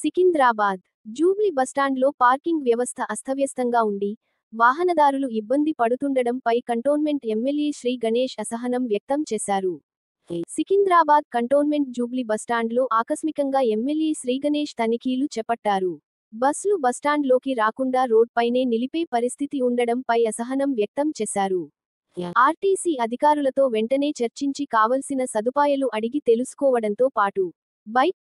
Secunderabad Jubilee బస్టాండ్లో parking వ్యవస్థ అస్తవ్యస్తంగా ఉండి వాహనదారులు ఇబ్బంది పడుతుండడంపై కంటోన్మెంట్ ఎమ్మెల్యే శ్రీ గణేష్ అసహనం వ్యక్తం చేశారు. సికింద్రాబాద్ కంటోన్మెంట్ జూబ్లీ బస్టాండ్లో ఆకస్మికంగా ఎమ్మెల్యే శ్రీ గణేష్ తనిఖీలు చేపట్టారు. బస్సులు బస్టాండ్లోకి రాకుండా రోడ్పైనే నిలిపే పరిస్థితి ఉండడంపై అసహనం వ్యక్తం చేశారు. ఆర్టీసీ అధికారులతో వెంటనే చర్చించి కావలసిన సదుపాయాలు అడిగి తెలుసుకోవడంతో పాటు బైక్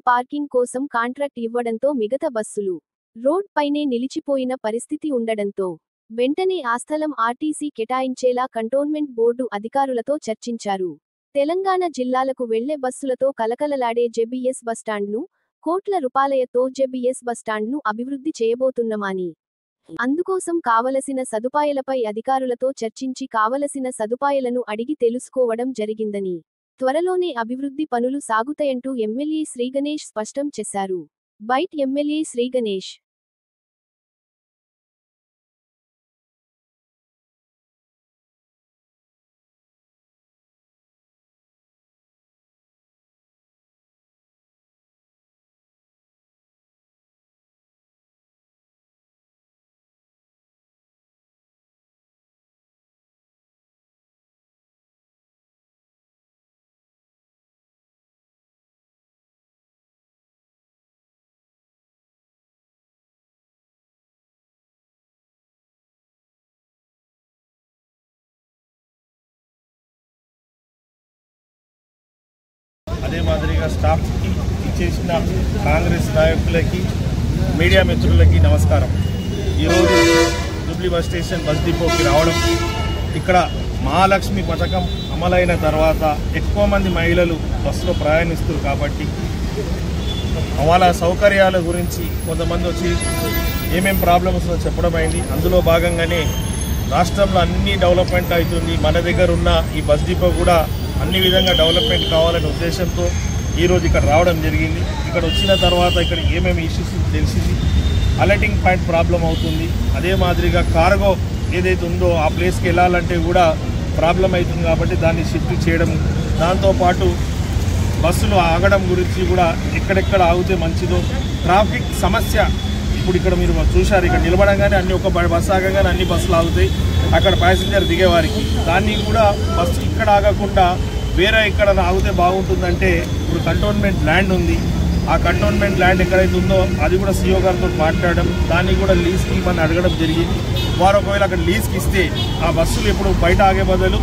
పార్కింగ్ కోసం కాంట్రాక్ట్ ఇవ్వడంతో మిగతా బస్సులు రోడ్ పైనే నిలిచిపోయిన పరిస్థితి ఉండడంతో వెంటనే ఆ స్థలం ఆర్టీసీ కేటాయించేలా కంటోన్మెంట్ బోర్డు అధికారులతో చర్చించారు. తెలంగాణ జిల్లాలకు వెళ్లే బస్సులతో కలకలలాడే జెబిఎస్ బస్టాండ్ను కోట్ల రూపాయలతో జెబిఎస్ బస్టాండ్ను అభివృద్ధి చేయబోతున్నామని, అందుకోసం కావలసిన సదుపాయాలపై అధికారులతో చర్చించి కావలసిన సదుపాయాలను అడిగి తెలుసుకోవడం జరిగిందని, త్వరలోనే అభివృద్ధి పనులు సాగుతాయంటూ ఎమ్మెల్యే శ్రీ గణేష్ స్పష్టం చేశారు. బైట్ ఎమ్మెల్యే శ్రీ గణేష్ అదే మాదిరిగా స్టాఫ్కి ఇచ్చేసిన కాంగ్రెస్ నాయకులకి మీడియా మిత్రులకి నమస్కారం. ఈరోజు జూబ్లీ బస్ స్టేషన్ బస్ డిపోకి రావడం, ఇక్కడ మహాలక్ష్మి పథకం అమలైన తర్వాత ఎక్కువ మంది మహిళలు బస్సులో ప్రయాణిస్తారు కాబట్టి వాళ్ళ సౌకర్యాల గురించి కొంతమంది వచ్చి ఏమేమి ప్రాబ్లమ్స్ చెప్పడం అయింది. అందులో భాగంగానే రాష్ట్రంలో అన్ని డెవలప్మెంట్ అవుతుంది, మన దగ్గర ఉన్న ఈ బస్ డిపో కూడా అన్ని విధంగా డెవలప్మెంట్ కావాలనే ఉద్దేశంతో ఈరోజు ఇక్కడ రావడం జరిగింది. ఇక్కడ వచ్చిన తర్వాత ఇక్కడ ఏమేమి ఇష్యూస్ తెలిసింది. అలర్టింగ్ పాయింట్ ప్రాబ్లం అవుతుంది, అదే మాదిరిగా కార్గో ఏదైతే ఉందో ఆ ప్లేస్కి వెళ్ళాలంటే కూడా ప్రాబ్లం అవుతుంది కాబట్టి దాన్ని షిఫ్ట్ చేయడం, దాంతోపాటు బస్సులు ఆగడం గురించి కూడా ఎక్కడెక్కడ ఆగితే మంచిదో, ట్రాఫిక్ సమస్య ఇప్పుడు ఇక్కడ మీరు చూశారు, ఇక్కడ నిలబడంగానే అన్ని ఒక బస్సు ఆగగానే అన్ని బస్సులు ఆగుతాయి అక్కడ ప్యాసింజర్ దిగేవారికి. దాన్ని కూడా బస్సు ఇక్కడ ఆగకుండా వేరే ఎక్కడ ఆగితే బాగుంటుందంటే ఇప్పుడు కంటోన్మెంట్ ల్యాండ్ ఉంది, ఆ కంటోన్మెంట్ ల్యాండ్ ఎక్కడైతే ఉందో అది కూడా సీఓ గారితో మాట్లాడడం, దాన్ని కూడా లీజ్కి ఇవ్వమని అడగడం జరిగింది. వారు ఒకవేళ అక్కడ లీజ్కి ఇస్తే ఆ బస్సులు ఎప్పుడు బయట ఆగే బదులు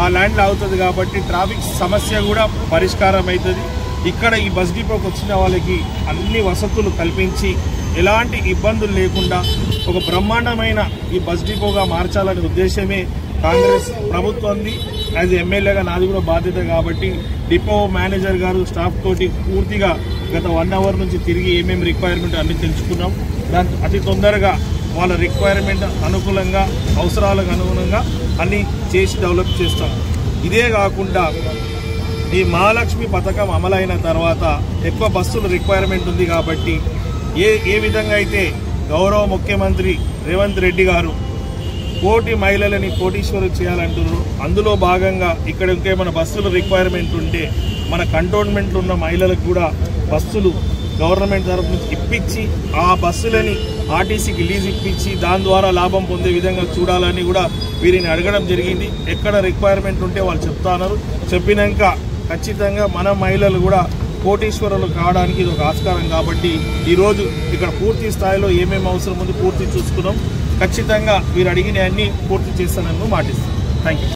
ఆ ల్యాండ్లో ఆగుతుంది కాబట్టి ట్రాఫిక్ సమస్య కూడా పరిష్కారం అవుతుంది. ఇక్కడ ఈ బస్ డిపోకి వచ్చిన వాళ్ళకి అన్ని వసతులు కల్పించి ఎలాంటి ఇబ్బందులు లేకుండా ఒక బ్రహ్మాండమైన ఈ బస్ డిపోగా మార్చాలనే ఉద్దేశమే కాంగ్రెస్ ప్రభుత్వంది. యాజ్ ఎమ్మెల్యేగా నాది కూడా బాధ్యత కాబట్టి డిపో మేనేజర్ గారు స్టాఫ్ తోటి పూర్తిగా గత 1 అవర్ నుంచి తిరిగి ఏమేమి రిక్వైర్మెంట్ అన్ని తెలుసుకున్నాం. దాని అతి తొందరగా వాళ్ళ రిక్వైర్మెంట్ అనుకూలంగా అవసరాలకు అనుగుణంగా అన్నీ చేసి డెవలప్ చేస్తాం. ఇదే కాకుండా ఈ మహాలక్ష్మి పథకం అమలైన తర్వాత ఎక్కువ బస్సులు రిక్వైర్మెంట్ ఉంది కాబట్టి ఏ విధంగా అయితే గౌరవ ముఖ్యమంత్రి రేవంత్ రెడ్డి గారు కోటి మహిళలని కోటీశ్వరు చేయాలంటున్నారు, అందులో భాగంగా ఇక్కడ ఇంకేమైనా బస్సులు రిక్వైర్మెంట్ ఉంటే మన కంటోన్మెంట్లో ఉన్న మహిళలకు కూడా బస్సులు గవర్నమెంట్ తరఫు నుంచి ఇప్పించి ఆ బస్సులని ఆర్టీసీకి లీజ్ ఇప్పించి దాని ద్వారా లాభం పొందే విధంగా చూడాలని కూడా వీరిని అడగడం జరిగింది. ఎక్కడ రిక్వైర్మెంట్ ఉంటే వాళ్ళు చెప్తున్నారు, చెప్పినాక ఖచ్చితంగా మన మహిళలు కూడా కోటీశ్వరులు కావడానికి ఇది ఒక ఆస్కారం కాబట్టి ఈరోజు ఇక్కడ పూర్తి స్థాయిలో ఏమేమి అవసరం ఉందో పూర్తి చూసుకున్నాం. ఖచ్చితంగా వీరు అడిగిన అన్ని పూర్తి చేస్తానని మాటిస్తాం. Thank you.